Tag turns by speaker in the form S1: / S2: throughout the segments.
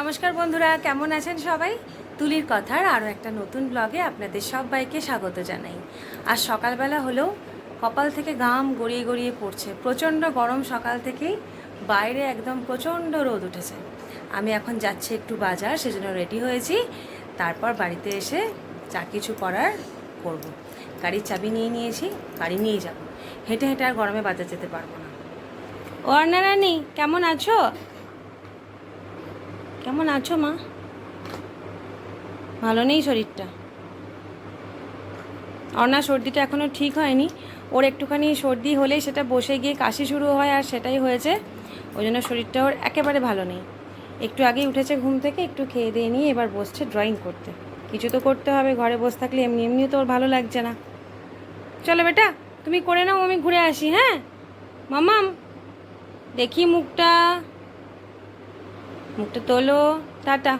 S1: নমস্কার বন্ধুরা, কেমন আছেন সবাই? তুলির কথার আরও একটা নতুন ব্লগে আপনাদের সবাইকে স্বাগত জানাই। আজ সকালবেলা হলেও কপাল থেকে ঘাম গড়িয়ে গড়িয়ে পড়ছে। প্রচণ্ড গরম সকাল থেকেই, বাইরে একদম প্রচণ্ড রোদ উঠেছে। আমি এখন যাচ্ছি একটু বাজার, সেজন্য রেডি হয়েছি। তারপর বাড়িতে এসে যা কিছু করার করব। গাড়ির চাবি নিয়ে নিয়েছি, বাড়ি নিয়ে যাব। হেঁটে হেঁটে আর গরমে বাজার যেতে পারবো না। ও অর্ণা রানী, কেমন আছো? কেমন আছো মা? ভালো নেই শরীরটা। অর্ণার সর্দিটা এখনও ঠিক হয়নি। ওর একটুখানি সর্দি হলেই সেটা বসে গিয়ে কাশি শুরু হয়, আর সেটাই হয়েছে। ওই জন্য শরীরটা ওর একেবারে ভালো নেই। একটু আগেই উঠেছে ঘুম থেকে, একটু খেয়ে দিয়ে নিয়ে এবার বসছে ড্রয়িং করতে। কিছু তো করতে হবে, ঘরে বসে থাকলে এমনি এমনিও তো ওর ভালো লাগছে না। চলো বেটা, তুমি করে নাও, আমি ঘুরে আসি। হ্যাঁ মামাম, দেখি মুখটা, মুখটা তোলো। টাটা।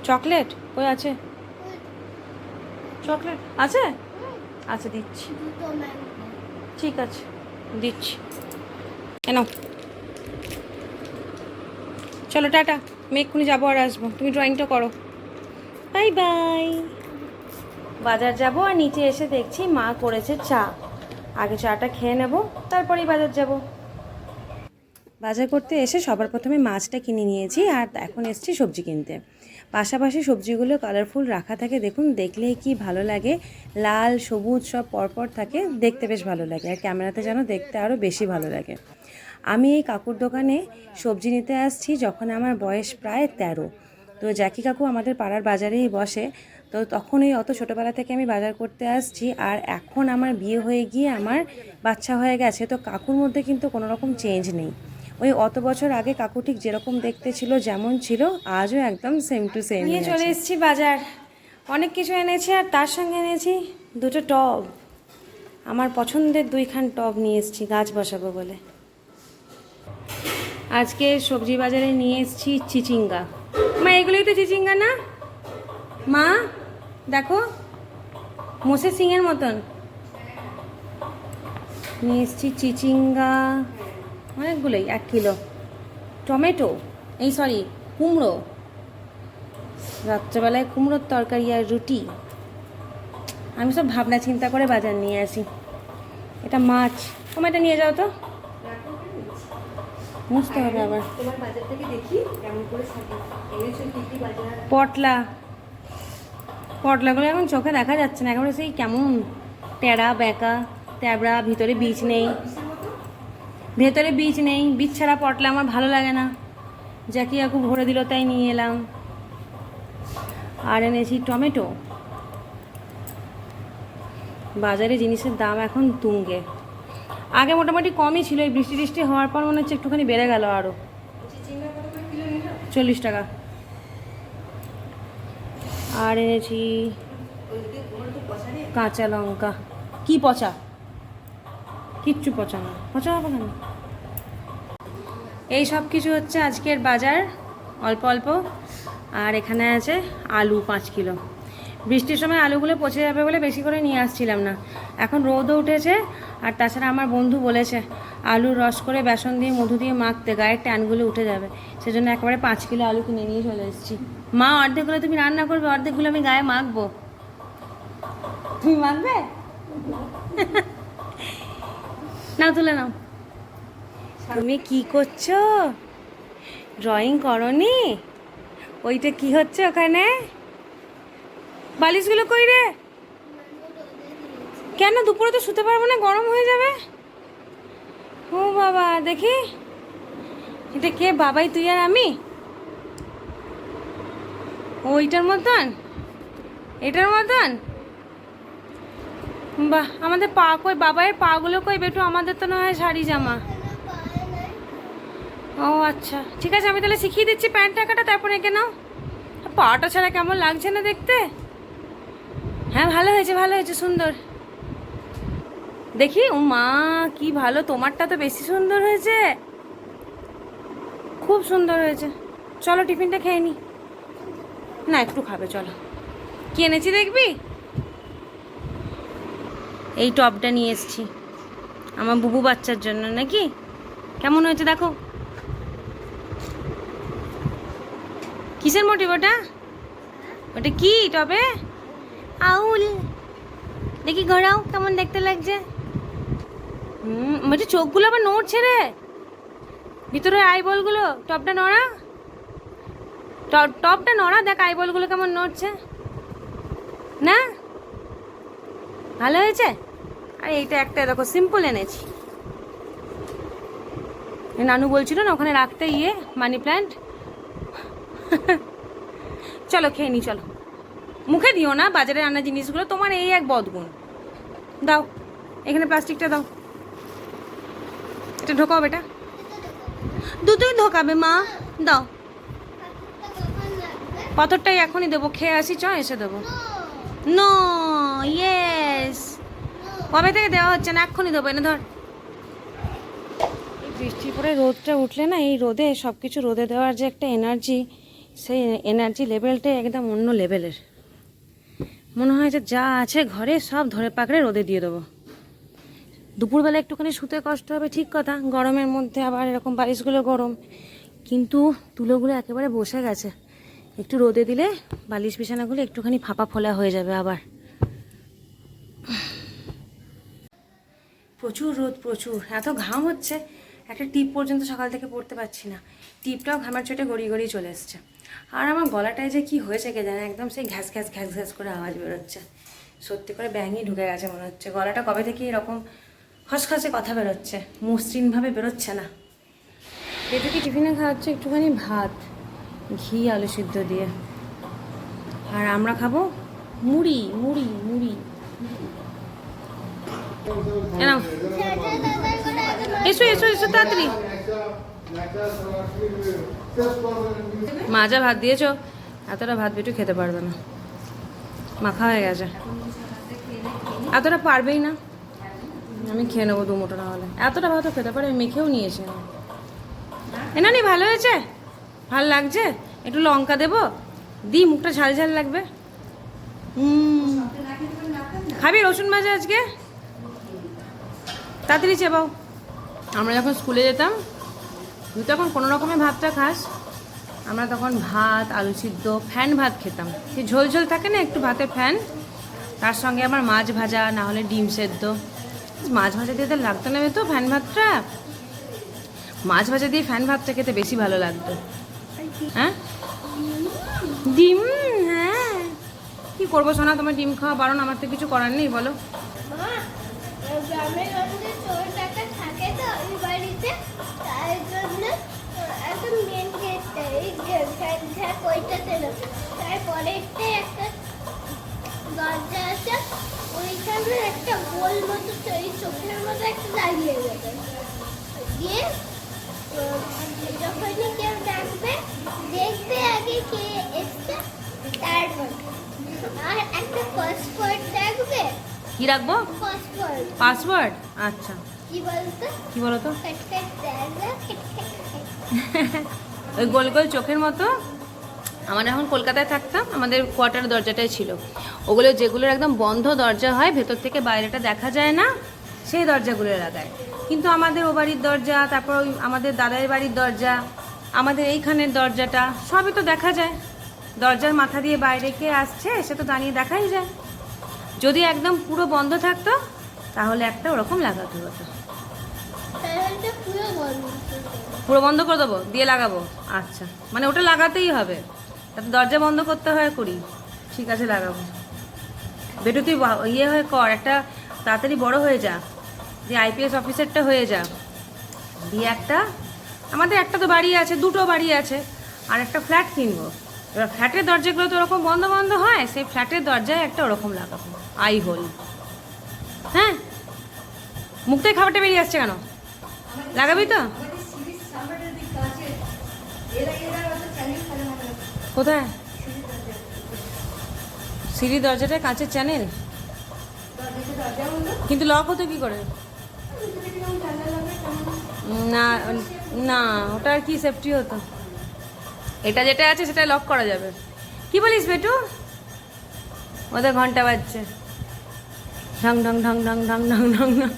S1: চকলেট কই আছে? চকলেট আছে? আচ্ছা দিচ্ছি, ঠিক আছে দিচ্ছি। কেন? চলো টাটা, আমি এক্ষুনি যাবো আর আসবো, তুমি ড্রয়িংটা করো। Bye bye. বাজার যাব, আর নিচে এসে দেখছি মা করেছে চা। আগে চাটা খেয়ে নেব, তারপরেই বাজার যাব। বাজার করতে এসে সবার প্রথমে মাছটা কিনে নিয়েছি, আর এখন এসেছি সবজি কিনতে। পাশাপাশি সবজিগুলো কালারফুল রাখা থাকে, দেখুন, দেখলেই কি ভালো লাগে। লাল সবুজ সব পরপর থাকে, দেখতে বেশ ভালো লাগে, আর ক্যামেরাতে যেন দেখতে আরও বেশি ভালো লাগে। আমি এই কাকুর দোকানে সবজি নিতে আসছি যখন আমার বয়স প্রায় 13। তো জ্যাকি কাকু আমাদের পাড়ার বাজারেই বসে। তো তখনই অত ছোটোবেলা থেকে আমি বাজার করতে আসছি, আর এখন আমার বিয়ে হয়ে গিয়ে আমার বাচ্চা হয়ে গেছে। তো কাকুর মধ্যে কিন্তু কোনো রকম চেঞ্জ নেই। ওই অত বছর আগে কাকু ঠিক যেরকম দেখতে ছিল, যেমন ছিল, আজও একদম সেম টু সেম নিয়ে চলে এসেছি বাজার। অনেক কিছু এনেছি, আর তার সঙ্গে এনেছি দুটো টব। আমার পছন্দের দুইখান টব নিয়ে এসেছি গাছ বসাবো বলে। আজকে সবজি বাজারে নিয়ে এসেছি চিচিঙ্গা। মা, এগুলোই তো চিচিঙ্গা না মা? দেখো, মোষে সিংয়ের মতন। নিয়ে এসেছি চিচিঙ্গা অনেকগুলোই, 1 কিলো। টমেটো, এই সরি, কুমড়ো। রাত্রেবেলায় কুমড়োর তরকারি আর রুটি। আমি সব ভাবনা চিন্তা করে বাজার নিয়ে আসি। এটা মাছ, তোমার এটা নিয়ে যাও তো, মুছতে হবে আবার। পটলা, পটলাগুলো এখন চোখে দেখা যাচ্ছে না, একেবারে সেই কেমন টেরা বেঁকা ট্যাবড়া, ভিতরে বীজ নেই। ভেতরে বীজ নেই, বীজ ছাড়া পটলা আমার ভালো লাগে না। জ্যাকি কাকু ভরে দিল, তাই নিয়ে এলাম। আর এনেছি টমেটো। বাজারে জিনিসের দাম এখন তুঙ্গে। আগে মোটামুটি কমই ছিল, এই বৃষ্টি টিষ্টি হওয়ার পর মনে হচ্ছে একটুখানি বেড়ে গেল আরও। 40 টাকা। আর এনেছি কাঁচা লঙ্কা। কি পচা? কিচ্ছু পচা না, পচা হবে কেন? এই সব কিছু হচ্ছে আজকের বাজার, অল্প অল্প। আর এখানে আছে আলু 5 কিলো। বৃষ্টির সময় আলুগুলো পচে যাবে বলে বেশি করে নিয়ে আসছিলাম না। এখন রোদও উঠেছে, আর তাছাড়া আমার বন্ধু বলেছে আলুর রস করে বেসন দিয়ে মধু দিয়ে মাখতে, গায়ের ট্যানগুলো উঠে যাবে। সেজন্য একেবারে 5 কিলো আলু কিনে নিয়ে চলে এসেছি। মা, অর্ধেকগুলো তুমি রান্না করবে, অর্ধেকগুলো আমি গায়ে মাখবো। তুমি মাখবে? নাও, তুলে নাও। তুমি কি করছো? ড্রয়িং করনি? ওইটা কি হচ্ছে ওখানে? বালিশগুলো কই রে? কেন? দুপুরে তো শুতে পারবো না, গরম হয়ে যাবে। ও বাবা, দেখি এটা কে? বাবাই তুই আর আমি? ওইটার মতন, এটার মতন। বাহ, আমাদের পা কই? বাবাইয়ের পাগুলো কই বেটু? আমাদের তো না হয় শাড়ি জামা। ও আচ্ছা, ঠিক আছে, আমি তাহলে শিখিয়ে দিচ্ছি প্যান্টটা কাটা, তারপরে এঁকে নাও। পাটা ছাড়া কেমন লাগছে না দেখতে? হ্যাঁ, ভালো হয়েছে, ভালো হয়েছে, সুন্দর। দেখি, ও মা কি ভালো, তোমারটা তো বেশি সুন্দর হয়েছে, খুব সুন্দর হয়েছে। চলো টিফিনটা খেয়ে নি। না, একটু খাবে, চলো। কি এনেছি দেখবি? এই টপটা নিয়ে এসছি আমার বুবু বাচ্চার জন্য। নাকি কেমন হয়েছে দেখো। কিসের মোটিভ ওটা? ওটা কি টবে? আউল। দেখি ঘোরাও, কেমন দেখতে লাগছে। মানে চোখগুলো আবার নড়ছে রে, ভিতরে আইবলগুলো। টপটা নড়া, টপটা নড়া, দেখ আইবলগুলো কেমন নড়ছে না। ভালো হয়েছে। আর এইটা একটা দেখো সিম্পল এনেছি, নানু বলছিল না ওখানে রাখতে মানি প্ল্যান্ট। চলো খেয়ে নি, চলো। মুখে দিও না বাজারে আনা জিনিসগুলো, তোমার এই এক বদগুণ। দাও এখানে প্লাস্টিকটা দাও, এটা ঢোকাও বেটা। দুটোই ঢোকাবে মা, দাও। পাথরটাই এখনই দেবো, খেয়ে আসি, চ এসে দেবো। No, yes. কবে থেকে দেওয়া হচ্ছে না, এক্ষুনি দেবো, এনে ধর। বৃষ্টির পরে রোদটা উঠলে না, এই রোদে সব কিছু রোদে দেওয়ার যে একটা এনার্জি, সেই এনার্জি লেভেলটা একদম অন্য লেভেলের। মনে হয় যে যা আছে ঘরে সব ধরে পাকড়ে রোদে দিয়ে দেবো। দুপুরবেলা একটুখানি শুতে কষ্ট হবে, ঠিক কথা, গরমের মধ্যে আবার এরকম বালিশগুলো গরম, কিন্তু তুলোগুলো একেবারে বসে গেছে। একটু রোদে দিলে বালিশ বিছানাগুলো একটুখানি ফাঁপা ফোলা হয়ে যাবে আবার। প্রচুর রোদ, প্রচুর, এত ঘাম হচ্ছে, একটা টিপ পর্যন্ত সকাল থেকে পড়তে পারছি না। টিপটাও ঘামের চোটে গড়িয়ে গড়িয়ে চলে এসছে। আর আমার গলাটায় যে কি হয়েছে কে জানে, একদম সেই ঘ্যাস ঘ্যাস ঘ্যাস ঘ্যাস করে আওয়াজ বেরোচ্ছে। সত্যি করে ব্যাঙই ঢুকে গেছে মনে হচ্ছে। গলাটা কবে থেকে এরকম খসখসে কথা বেরোচ্ছে, মসৃণভাবে বেরোচ্ছে না। এটুকি টিফিনে খাওয়াচ্ছে একটুখানি ভাত, ঘি আলু সিদ্ধ দিয়ে। আর আমরা খাবো মুড়ি, মুড়ি মুড়ি। এসো এসো এসো তাড়াতাড়ি। মা যা ভাত দিয়েছ, এতটা ভাত বেটু খেতে পারবে না, মাখা হয়ে গেছে, এতটা পারবেই না। আমি খেয়ে নেবো দু মুঠো, না হলে এতটা ভাতও খেতে পারে। মেখেও নিয়েছি না নি। ভালো হয়েছে, ভাল লাগছে। একটু লঙ্কা দেবো, দি, মুখটা ঝাল ঝাল লাগবে। খাবি রসুন ভাজা আজকে? তাড়াতাড়ি চেবাও। আমরা যখন স্কুলে যেতাম, তুই তখন কোনো রকমের ভাতটা খাস, আমরা তখন ভাত, আলু সিদ্ধ, ফ্যান ভাত খেতাম। সে ঝোল ঝোল থাকে না একটু ভাতের ফ্যান, তার সঙ্গে আমার মাছ ভাজা, না হলে ডিম সেদ্ধ। মাছ ভাজা দিয়ে তো লাগতো না তো ফ্যান ভাতটা, মাছ ভাজা দিয়ে ফ্যান ভাতটা খেতে বেশি ভালো লাগতো। হ্যাঁ ডিম, হ্যাঁ কি করবো সোনা, তোমার ডিম খাওয়া বারণ, আমার তো কিছু করার নেই, বলো।
S2: দরজা আছে, ওইখানে একটা গোল মতো চোখের মতো একটা লাগিয়ে দেবে দিয়ে, যখনই কেউ ডাকবে দেখবে আগে কে এসছে, তারপর আর একটা পাসওয়ার্ড ডাকবে।
S1: কি রাখবো?
S2: পাসওয়ার্ড।
S1: পাসওয়ার্ড, আচ্ছা।
S2: কি বলতো?
S1: কি বলো তো? ওই গোল গোল চোখের মতো। আমরা যখন কলকাতায় থাকতাম, আমাদের কোয়ার্টার দরজাটাই ছিল, ওগুলো যেগুলোর একদম বন্ধ দরজা হয়, ভেতর থেকে বাইরেটা দেখা যায় না, সেই দরজাগুলো লাগায়। কিন্তু আমাদের ও বাড়ির দরজা, তারপর ওই আমাদের দাদার বাড়ির দরজা, আমাদের এইখানের দরজাটা সবই তো দেখা যায়। দরজার মাথা দিয়ে বাইরে কে আসছে সে তো দাঁড়িয়ে দেখাই যায়। যদি একদম পুরো বন্ধ থাকতো তাহলে একটা ওরকম লাগাতে হতো। পুরো বন্ধ করে দেবো, দিয়ে লাগাবো? আচ্ছা, মানে ওটা লাগাতেই হবে, তাতে দরজা বন্ধ করতে হয় করি, ঠিক আছে লাগাবো। বেটু তুই ইয়ে হয়ে কর, একটা তাড়াতাড়ি বড় হয়ে যা, যে আইপিএস অফিসারটা হয়ে যা, দিয়ে একটা, আমাদের একটা তো বাড়ি আছে, দুটো বাড়ি আছে, আর একটা ফ্ল্যাট কিনবো। এবার ফ্ল্যাটের দরজাগুলো তো ওরকম বন্ধ বন্ধ হয়, সেই ফ্ল্যাটের দরজায় একটা ওরকম লাগাবো, আই হোল। হ্যাঁ, মুখ থেকে খাবারটা বেরিয়ে আসছে কেন? লাগাবি তো? কোথায়? সিঁড়ি দরজাটা কাঁচের চ্যানেল, কিন্তু লক হতো কি করে? না না, ওটা আর কি সেফটি হতো? এটা যেটা আছে সেটা লক করা যাবে। কি বলিস বেটু? ওদের ঘন্টা বাজছে, ঢং ঢং ঢং ঢং ঢং ঢং ঢং ঢং।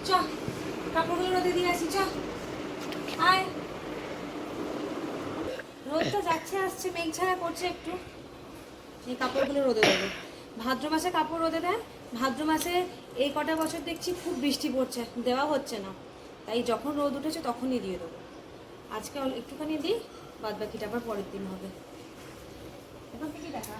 S1: চ কাপড়গুলো রোদে দিয়ে আসি, চ। আয়, রোদ তো যাচ্ছে আসছে, মেঘ ছাড়া করছে একটু। এই কাপড়গুলো রোদে দেবো। ভাদ্র মাসে কাপড় রোদে দেয়, ভাদ্র মাসে এই কটা বছর দেখছি খুব বৃষ্টি পড়ছে, দেওয়া হচ্ছে না, তাই যখন রোদ উঠেছে তখনই দিয়ে দেবো। আজকে একটুখানি দিই, বাদ বাকিটা আবার পরের দিন হবে। এখন থেকে দেখা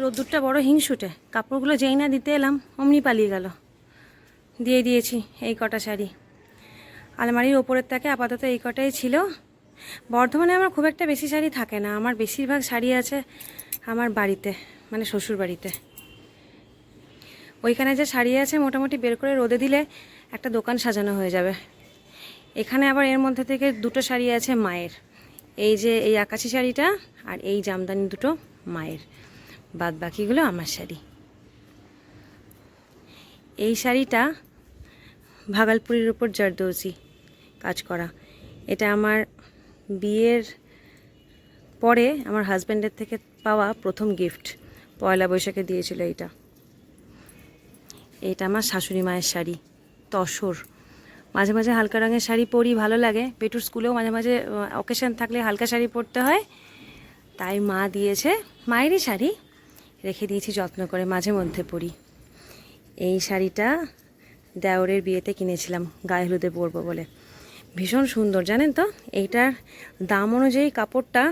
S1: রোদ্দুরটা বড় হিংসুটে, কাপড়গুলো যেই না দিতে এলাম অমনি পালিয়ে গেল। দিয়ে দিয়েছি এই কটা শাড়ি, আলমারির ওপরের তাকে আপাতত এই কটাই ছিল। বর্ধমানে আমার খুব একটা বেশি শাড়ি থাকে না, আমার বেশিরভাগ শাড়ি আছে আমার বাড়িতে, মানে শ্বশুর বাড়িতে। ওইখানে যে শাড়ি আছে মোটামুটি বের করে রোদে দিলে একটা দোকান সাজানো হয়ে যাবে। এখানে আবার এর মধ্যে থেকে দুটো শাড়ি আছে মায়ের, এই যে এই আকাশি শাড়িটা আর এই জামদানি দুটো মায়ের, বাদ বাকিগুলো আমার শাড়ি। এই শাড়িটা ভাগলপুরের উপর জারদৌসি কাজ করা, এটা আমার বিয়ের পরে আমার হাজব্যান্ডের থেকে পাওয়া প্রথম গিফট, পয়লা বৈশাখে দিয়েছিল এইটা। এটা আমার শাশুড়ি মায়ের শাড়ি, তসর। মাঝে মাঝে হালকা রঙের শাড়ি পরি, ভালো লাগে। পেটুর স্কুলেও মাঝে মাঝে অকেশন থাকলে হালকা শাড়ি পরতে হয়, তাই মা দিয়েছে, মায়েরই শাড়ি রেখে দিয়েছি যত্ন করে, মাঝে মধ্যে পরি। এই শাড়িটা দেওরের বিয়েতে কিনেছিলাম গায়ে হলুদে পরবো বলে, ভীষণ সুন্দর জানেন তো। এইটার দাম অনুযায়ী কাপড়টা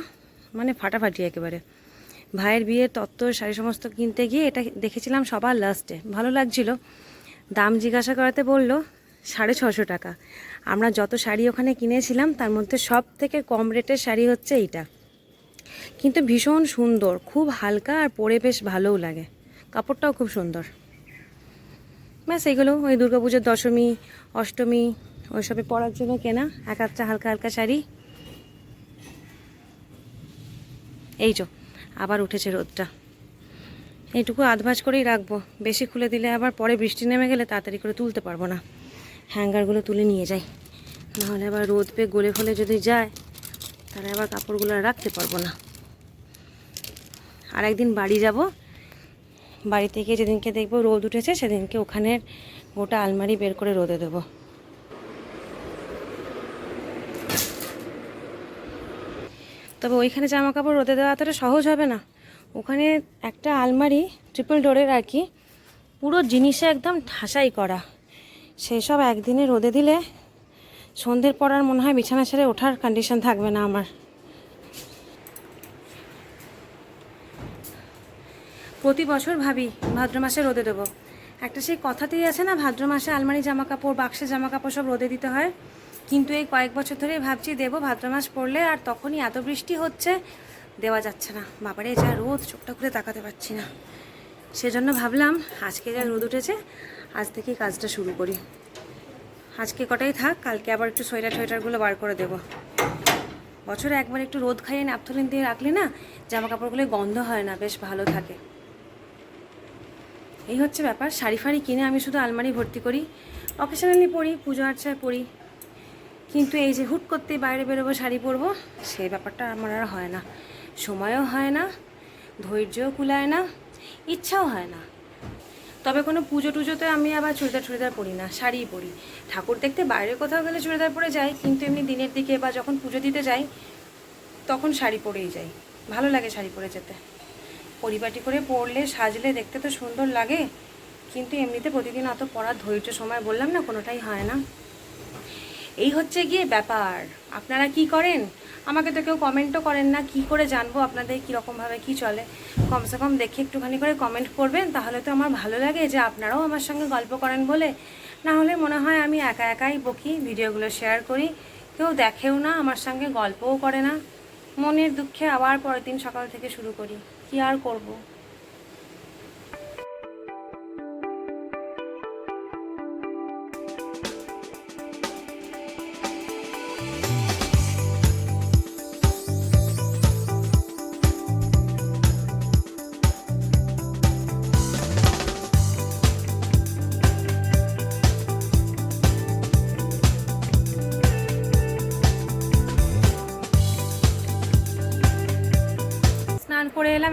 S1: মানে ফাটাফাটি একেবারে। ভাইয়ের বিয়ের তত্ত্ব শাড়ি সমস্ত কিনতে গিয়ে এটা দেখেছিলাম সবার লাস্টে, ভালো লাগছিল। দাম জিজ্ঞাসা করাতে বললো 650 টাকা। আমরা যত শাড়ি ওখানে কিনেছিলাম তার মধ্যে সব থেকে কম রেটের শাড়ি হচ্ছে এইটা, কিন্তু ভীষণ সুন্দর, খুব হালকা আর পরে বেশ ভালোও লাগে, কাপড়টাও খুব সুন্দর। ব্যাস এইগুলো ওই দুর্গাপুজোর দশমী অষ্টমী ওইসবে পরার জন্য কেনা এক আধটা হালকা হালকা শাড়ি। এই যে আবার উঠেছে রোদটা, এইটুকু আধভাজ করেই রাখবো, বেশি খুলে দিলে আবার পরে বৃষ্টি নেমে গেলে তাড়াতাড়ি করে তুলতে পারবো না। হ্যাঙ্গারগুলো তুলে নিয়ে যাই, নাহলে আবার রোদ পেয়ে গলে ফলে যদি যায় তাহলে আবার কাপড়গুলো রাখতে পারবো না। আর একদিন বাড়ি যাব, বাড়ি থেকে যেদিনকে দেখবো রোদ উঠেছে সেদিনকে ওখানের গোটা আলমারি বের করে রোদে দেবো। তবে ওইখানে জামা কাপড় রোদে দেওয়া এতটা সহজ হবে না। ওখানে একটা আলমারি ট্রিপল ডোরের আর কি, পুরো জিনিসে একদম ঠাসাই করা, সেই সব একদিনে রোদে দিলে সন্ধ্যের পর আর মনে হয় বিছানা ছেড়ে ওঠার কন্ডিশন থাকবে না আমার। প্রতি বছর ভাবি ভাদ্র মাসে রোদে দেবো, একটা সেই কথাতেই আছে না, ভাদ্র মাসে আলমারি জামা কাপড় বাক্সে জামা কাপড় সব রোদে দিতে হয়। কিন্তু এই কয়েক বছর ধরেই ভাবছি দেবো, ভাদ্র মাস পড়লে আর তখনই এত বৃষ্টি হচ্ছে, দেওয়া যাচ্ছে না। বাবারে যা রোদ, চোখটা খুলে তাকাতে পারছি না। সেজন্য ভাবলাম আজকে যা রোদ উঠেছে আজ থেকেই কাজটা শুরু করি। আজকে কটাই থাক, কালকে আবার একটু সোয়েটার টোয়েটারগুলো বার করে দেবো। বছরে একবার একটু রোদ খাইয়ে ন্যাপথলিন দিয়ে রাখলে না জামা কাপড়গুলো গন্ধ হয় না, বেশ ভালো থাকে। এই হচ্ছে ব্যাপার। শাড়ি ফাড়ি কিনে আমি শুধু আলমারি ভর্তি করি, অকেশনালি পরি, পুজো আর্চায় পরি, কিন্তু এই যে হুট করতেই বাইরে বেরোবো শাড়ি পরবো সেই ব্যাপারটা আমার আর হয় না। সময়ও হয় না, ধৈর্যও কুলায় না, ইচ্ছাও হয় না। তবে কোনো পুজো টুজোতে আমি আবার চুড়িদার পরি না, শাড়িই পরি। ঠাকুর দেখতে বাইরে কোথাও গেলে চুড়িদার পরে যাই, কিন্তু এমনি দিনের দিকে বা যখন পুজো দিতে যাই তখন শাড়ি পরেই যাই, ভালো লাগে শাড়ি পরে যেতে। পরিপাটি করে পরলে সাজলে দেখতে তো সুন্দর লাগে, কিন্তু এমনিতে প্রতিদিন অত পরার ধৈর্য সময় বললাম না, কোনোটাই হয় না। এই হচ্ছে গিয়ে ব্যাপার। আপনারা কি করেন আমাকে তো কেউ কমেন্টও করেন না, কি করে জানবো আপনাদের কীরকমভাবে কী চলে। কমসে কম দেখে একটুখানি করে কমেন্ট করবেন, তাহলে তো আমার ভালো লাগে যে আপনারাও আমার সঙ্গে গল্প করেন বলে। না হলে মনে হয় আমি একা একাই বকি, ভিডিওগুলো শেয়ার করি, কেউ দেখেও না, আমার সঙ্গে গল্পও করে না। মনের দুঃখে আবার পরের দিন সকাল থেকে শুরু করি, কি আর করব।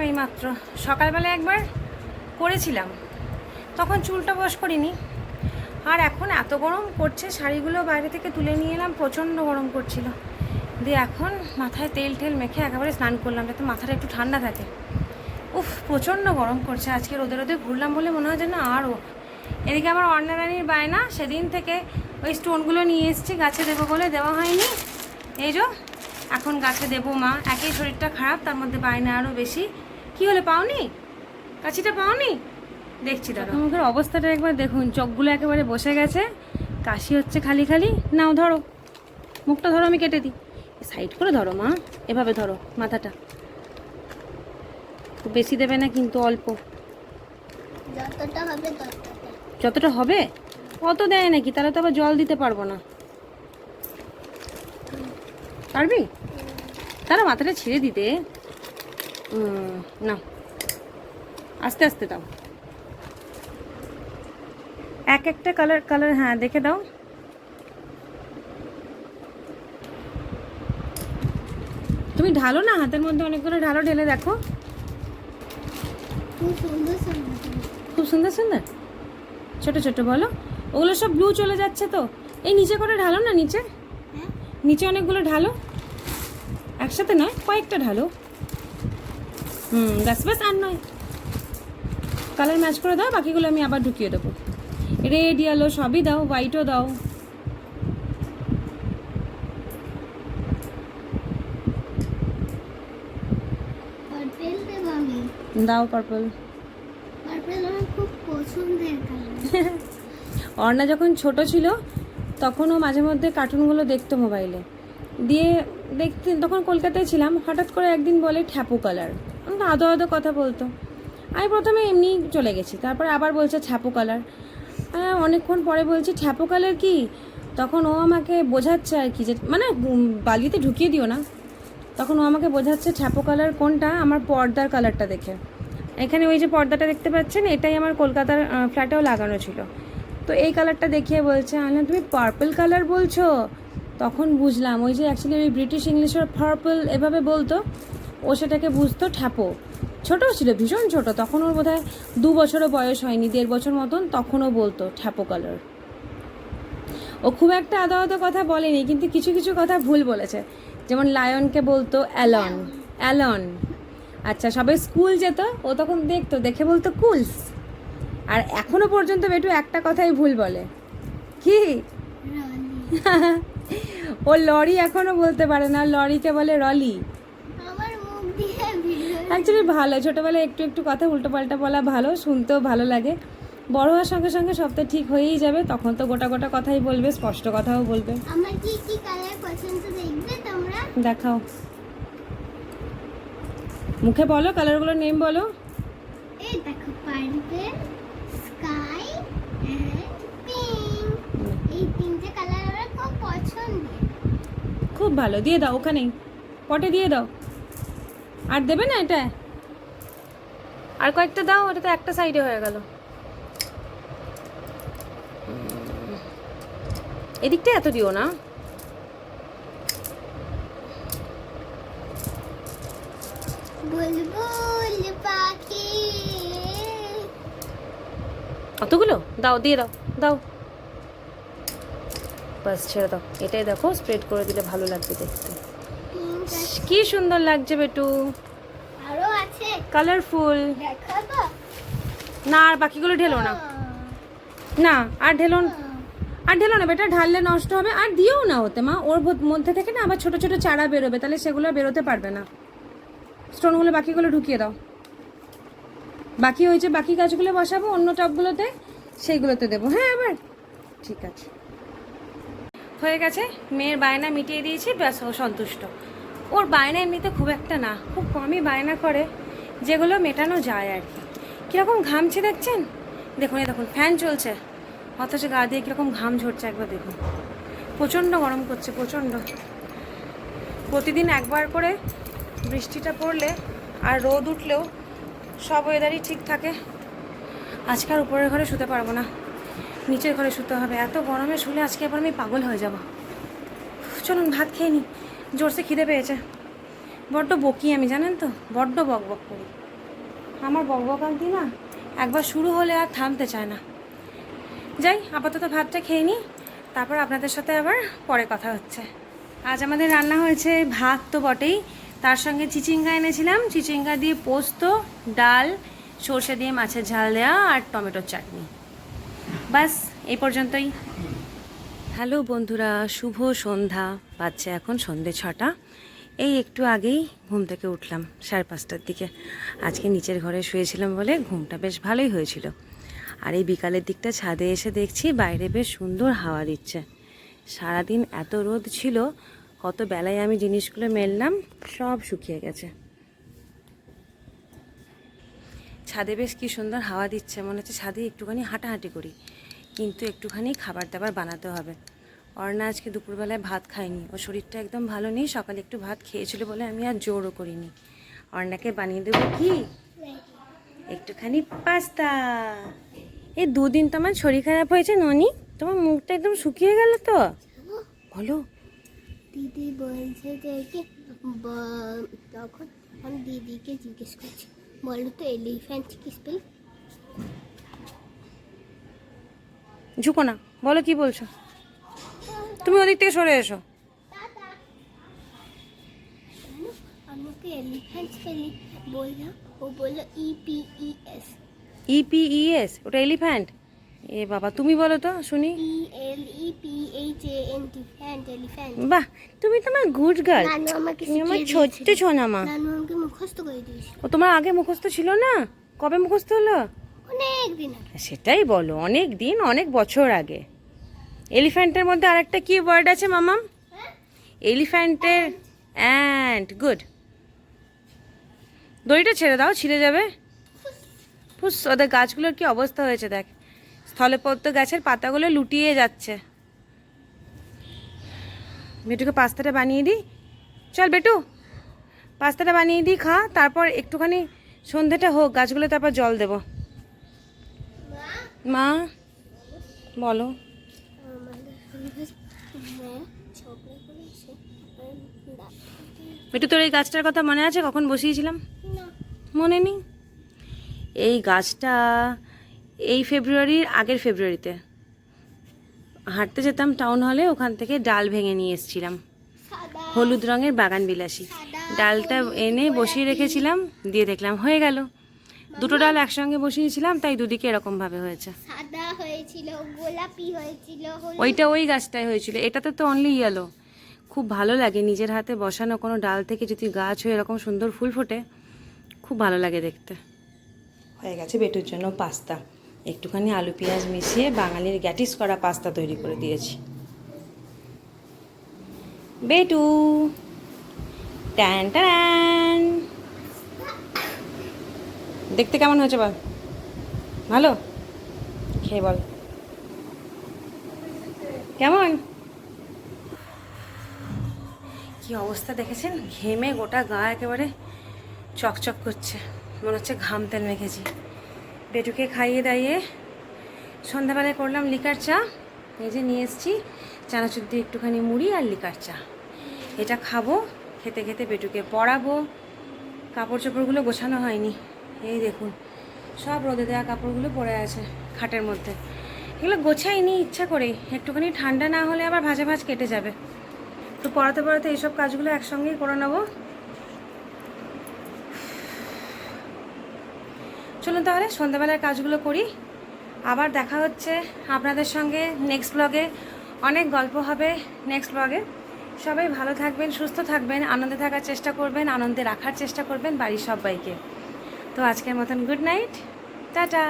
S1: করলাম এই মাত্র। সকালবেলা একবার করেছিলাম, তখন চুলটা ওয়াশ করিনি। আর এখন এত গরম করছে, শাড়িগুলো বাইরে থেকে তুলে নিয়ে এলাম, প্রচণ্ড গরম করছিল। দিয়ে এখন মাথায় তেল টেল মেখে একেবারে স্নান করলাম যাতে মাথাটা একটু ঠান্ডা থাকে। উফ, প্রচণ্ড গরম করছে। আজকে রোদে রোদে ঘুরলাম বলে মনে হয় যেন আরও। এদিকে আমার অর্ণারানির বায়না, সেদিন থেকে ওই স্টোনগুলো নিয়ে এসেছি, গাছে দেবো বলে দেওয়া হয়নি। এই যো এখন গাছে দেবো মা। একই শরীরটা খারাপ, তার মধ্যে বায়না আরও বেশি। কি হলে পাওনি? কাছিটা পাওনি? দেখছি দাদা মুখের অবস্থাটা একবার দেখুন, চোখগুলো একেবারে বসে গেছে, কাশি হচ্ছে খালি খালি। নাও ধরো, মুখটা ধরো, আমি কেটে দিই। সাইড করে ধরো মা, এভাবে ধরো মাথাটা। খুব বেশি দেবে না কিন্তু, অল্প
S2: যতটা হবে ততটা।
S1: যতটা হবে অত দেয় নাকি? তাহলে তো আবার জল দিতে পারবো না। পারবি? তারা মাথাটা ছিঁড়ে দিতে। না, আস্তে আস্তে দাও, এক একটা কালার কালার, হ্যাঁ দেখে দাও। তুমি ঢালো না, হাতের মধ্যে অনেকগুলো ঢালো, ঢেলে দেখো।
S2: খুব সুন্দর সুন্দর।
S1: খুব সুন্দর সুন্দর, ছোট ছোট বলো। ওগুলো সব ব্লু চলে যাচ্ছে তো। এই নিচে করে ঢালো না, নিচে
S2: হ্যাঁ,
S1: নিচে অনেকগুলো ঢালো, একসাথে নয়, কয়েকটা ঢালো। ব্যাস ব্যাস, আর নয়। কালার ম্যাচ করে দাও, বাকিগুলো আমি আবার ঢুকিয়ে দেবো। রেড ইয়েলো সবই দাও, হোয়াইটও দাও।
S2: পার্পেল দেব আমি।
S1: দাও পার্পল।
S2: পার্পেল আমার খুব পছন্দের কালার।
S1: অর্ণা যখন ছোট ছিল তখন ও মাঝে মধ্যে কার্টুনগুলো দেখতো মোবাইলে, দিয়ে দেখতে, তখন কলকাতায় ছিলাম। হঠাৎ করে একদিন বলে ঠ্যাপু কালার, আদো আদো কথা বলতো। আমি প্রথমে এমনি চলে গেছি, তারপরে আবার বলছে ছাপু কালার। অনেকক্ষণ পরে বলছি ঠ্যাপু কালার কি? তখন ও আমাকে বোঝাচ্ছে আর কি, যে মানে বালিতে ঢুকিয়ে দিও না। তখন ও আমাকে বোঝাচ্ছে ঠ্যাপু কালার কোনটা, আমার পর্দার কালারটা দেখে। এখানে ওই যে পর্দাটা দেখতে পাচ্ছেন, এটাই আমার কলকাতার ফ্ল্যাটেও লাগানো ছিল। তো এই কালারটা দেখিয়ে বলছে, আনলাম তুমি পার্পল কালার বলছো? তখন বুঝলাম ওই যে অ্যাকচুয়ালি ওই ব্রিটিশ ইংলিশের পার্পল এভাবে বলতো, ও সেটাকে বুঝতো ঠ্যাপো। ছোটো ছিল, ভীষণ ছোট তখন, ওর বোধহয় 2 বছরও বয়স হয়নি, 1.5 বছর মতন, তখনও বলতো ঠ্যাপো কালার। ও খুব একটা আদা আদা কথা বলেনি, কিন্তু কিছু কিছু কথা ভুল বলেছে। যেমন লায়নকে বলতো অ্যালন, অ্যালন। আচ্ছা, সবাই স্কুল যেত, ও তখন দেখতো, দেখে বলতো কুলস। আর এখনো পর্যন্ত বেটু একটা কথাই ভুল বলে, কি? ও লরি এখনো বলতে পারে না, লরিকে বলে রলি।
S2: আমার মুখ দিয়ে ভিডিও।
S1: অ্যাকচুয়ালি ভালো, ছোটোবেলায় একটু একটু কথা উল্টো পাল্টা বলা ভালো, শুনতেও ভালো লাগে। বড় হওয়ার সঙ্গে সঙ্গে সব তো ঠিক হয়েই যাবে, তখন তো গোটা গোটা কথাই বলবে, স্পষ্ট কথাও বলবে।
S2: আমার কি কি কালার পছন্দ দেখবে তোমরা?
S1: দেখাও, মুখে বলো, কালারগুলোর নেম বলো।
S2: এই দেখো, পার্পল, স্কাই এন্ড পিঙ্ক। এই তিনটে কালার আমার খুব পছন্দের।
S1: খুব ভালো, দিয়ে দাও ওখানেই, পটে দিয়ে দাও। আর দেবে না এটা? আর কয়েকটা দাও, ওটা তো একটা সাইডে হয়ে গেল। এদিকটা এত দিও না।
S2: বুলবুল পাখি।
S1: অতগুলো দাও, দিয়ে দাও, দাও। বাস ছেড়ে দাও, এটাই দেখো, স্প্রেড করে দিলে ভালো লাগবে দেখতে।
S2: পিঙ্ক
S1: কি সুন্দর লাগছে বেটু,
S2: আরো আছে,
S1: কালারফুল।
S2: দেখাবো?
S1: না, আর বাকিগুলো ঢেলো না, না আর ঢেলো না, আর ঢেলো না বেটা, ঢাললে নষ্ট হবে। আর দিও না ওতে মা, ওর মধ্যে থেকে না আবার ছোট ছোট চারা বেরোবে, তাহলে সেগুলো বেরোতে পারবে না। স্টোনগুলো বাকিগুলো ঢুকিয়ে দাও। বাকি হয়েছে, বাকি গাছগুলো বসাবো অন্য টবগুলোতে, সেইগুলোতে দেবো। হ্যাঁ, আবার ঠিক আছে, হয়ে গেছে। মেয়ের বায়না মিটিয়ে দিয়েছি, ব্যাস ও সন্তুষ্ট। ওর বায়না এমনিতে খুব একটা না, খুব কমই বায়না করে, যেগুলো মেটানো যায় আর কি। কীরকম ঘামছে দেখছেন? দেখুন, এই দেখুন, ফ্যান চলছে, অথচ গা দিয়ে কীরকম ঘাম ঝরছে একবার দেখুন। প্রচণ্ড গরম করছে, প্রচণ্ড। প্রতিদিন একবার করে বৃষ্টিটা পড়লে আর রোদ উঠলেও সব ওয়েদারই ঠিক থাকে। আজকে আর উপরের ঘরে শুতে পারবো না, নিচের ঘরে শুতে হবে। এত গরমে শুলে আজকে এবার আমি পাগল হয়ে যাব। চলুন ভাত খেয়ে নিই, জোরসে খিদে পেয়েছে। বড্ড বকি আমি, জানেন তো, বড্ড বক বক করি। আমার বকবকান্তি না একবার শুরু হলে আর থামতে চায় না। যাই, আপাতত ভাতটা খেয়ে নিই, তারপর আপনাদের সাথে আবার পরে কথা হচ্ছে। আজ আমাদের রান্না হয়েছে ভাত তো বটেই, তার সঙ্গে চিচিঙ্গা এনেছিলাম, চিচিঙ্গা দিয়ে পোস্ত, ডাল, সর্ষে দিয়ে মাছের ঝাল দেওয়া আর টমেটোর চাটনি। বাস এই পর্যন্তই। হ্যালো বন্ধুরা, শুভ সন্ধ্যা। বাজছে এখন সন্ধ্যে 6টা। এই একটু আগেই ঘুম থেকে উঠলাম 5:30টার দিকে। আজকে নিচের ঘরে শুয়েছিলাম বলে ঘুমটা বেশ ভালোই হয়েছিল। আর এই বিকালের দিকটা ছাদে এসে দেখছি বাইরে বেশ সুন্দর হাওয়া দিচ্ছে। সারাদিন এত রোদ ছিল, কত বেলায় আমি জিনিসগুলো মেললাম, সব শুকিয়ে গেছে। ছাদে বেশ কি সুন্দর হাওয়া দিচ্ছে, মনে হচ্ছে ছাদে একটুখানি হাঁটাহাঁটি করি। কিন্তু একটুখানি খাবার দাবার বানাতে হবে। অর্ণা আজকে দুপুরবেলায় ভাত খায়নি, ওর শরীরটা একদম ভালো নেই, সকালে একটু ভাত খেয়েছিল বলে আমি আর জোরও করিনি। অর্ণাকে বানিয়ে দেবো কি একটুখানি পাস্তা। এই 2 দিন তো আমার শরীর খারাপ হয়েছে ননি, তোমার মুখটা একদম শুকিয়ে গেল তো। বলো।
S2: দিদি বলছে যে কি তখন আমি দিদিকে জিজ্ঞেস করছি, বলো তো এলিফ্যান্ট কি স্পেল?
S1: ঝুঁকো না, বলো কি বলছো। তুমি ওদিক থেকে সরে এসো।
S2: আমাকে এলিফ্যান্ট স্পেলিং বললাম, ও বললো EPES।
S1: EPES? ওটা এলিফ্যান্ট? এ বাবা, তুমি বলো তো শুনি।
S2: ELEPHANT elephant.
S1: বাহ, তুমি তোমার গুড গার্ল।
S2: নানু আমাকে
S1: তুমি আমার
S2: শিখিয়ে
S1: ছোট্ট
S2: দিয়েছিল।
S1: ছোনামা।
S2: নানু আমাকে মুখস্থ করে দিয়েছিল।
S1: ও তোমার আগে মুখস্থ ছিল না? কবে মুখস্থ হলো?
S2: অনেক দিন আগে।
S1: সেটাই বলো, অনেক দিন, অনেক বছর আগে। এলিফ্যান্টের মধ্যে আরেকটা কি ওয়ার্ড আছে মামাম? এলিফ্যান্টের অ্যান্ড। গুড। দড়িটা ছেড়ে দাও, ছিঁড়ে যাবে। ফুস, ওদের গাছগুলোর কি অবস্থা হয়েছে দেখ, স্থলপদ্ম গাছের পাতাগুলো লুটিয়ে যাচ্ছে। বেটুকে পাস্তাটা বানিয়ে দিই। চল বেটু, পাস্তাটা বানিয়ে দিই, খা, তারপর একটুখানি সন্ধেটা হোক, গাছগুলো তারপর জল দেব। মা বলো। বেটু, তোর এই গাছটার কথা মনে আছে কখন বসিয়েছিলাম? মনে নেই? এই গাছটা এই ফেব্রুয়ারির আগের ফেব্রুয়ারিতে হাঁটতে যেতাম টাউন হলে, ওখান থেকে ডাল ভেঙে নিয়ে এসেছিলাম, হলুদ রঙের বাগান বিলাসী। ডালটা এনে বসিয়ে রেখেছিলাম, দিয়ে দেখলাম হয়ে গেল। 2টো ডাল একসঙ্গে বসিয়েছিলাম, তাই দুদিকে এরকমভাবে হয়েছে।
S2: সাদা হয়েছিল, গোলাপি হয়েছিল,
S1: ওইটা ওই গাছটাই হয়েছিল, এটাতে তো অনলি ইয়েলো। খুব ভালো লাগে নিজের হাতে বসানো কোনো ডাল থেকে যদি গাছ হয়ে এরকম সুন্দর ফুল ফোটে, খুব ভালো লাগে দেখতে। হয়ে গেছে বেটুর জন্য পাস্তা। একটুখানি আলু পেঁয়াজ মিশিয়ে বাঙালির গ্যাটিস করা পাস্তা তৈরি করে দিয়েছি। বেটু ট্যান ট্যান, দেখতে কেমন হয়েছে বল? ভালো? খেয়ে বল কেমন। কি অবস্থা দেখেছেন, ঘেমে গোটা গা একেবারে চকচক করছে, মনে হচ্ছে ঘাম তেল মেখেছি। বেটুকে খাইয়ে দাইয়ে সন্ধ্যাবেলায় করলাম লিকার চা। এই যে নিয়ে এসেছি চানাচুর দিয়ে একটুখানি মুড়ি আর লিকার চা। এটা খাবো, খেতে খেতে বেটুকে পড়াবো। কাপড় চোপড়গুলো গোছানো হয়নি, এই দেখুন সব রোদে দেওয়া কাপড়গুলো পড়ে আছে খাটের মধ্যে। এগুলো গোছাইনি ইচ্ছা করেই, একটুখানি ঠান্ডা না হলে আবার ভাজা ভাজ কেটে যাবে। তো পড়াতে পড়াতে এইসব কাজগুলো একসঙ্গেই করে নেবো। চলুন তাহলে সন্ধ্যাবেলার কাজগুলো করি, আবার দেখা হচ্ছে আপনাদের সঙ্গে নেক্সট ব্লগে। অনেক গল্প হবে নেক্সট ব্লগে। সবাই ভালো থাকবেন, সুস্থ থাকবেন, আনন্দে থাকার চেষ্টা করবেন, আনন্দে রাখার চেষ্টা করবেন বাড়ির সবাইকে। তো আজকের মতন গুড নাইট, টাটা।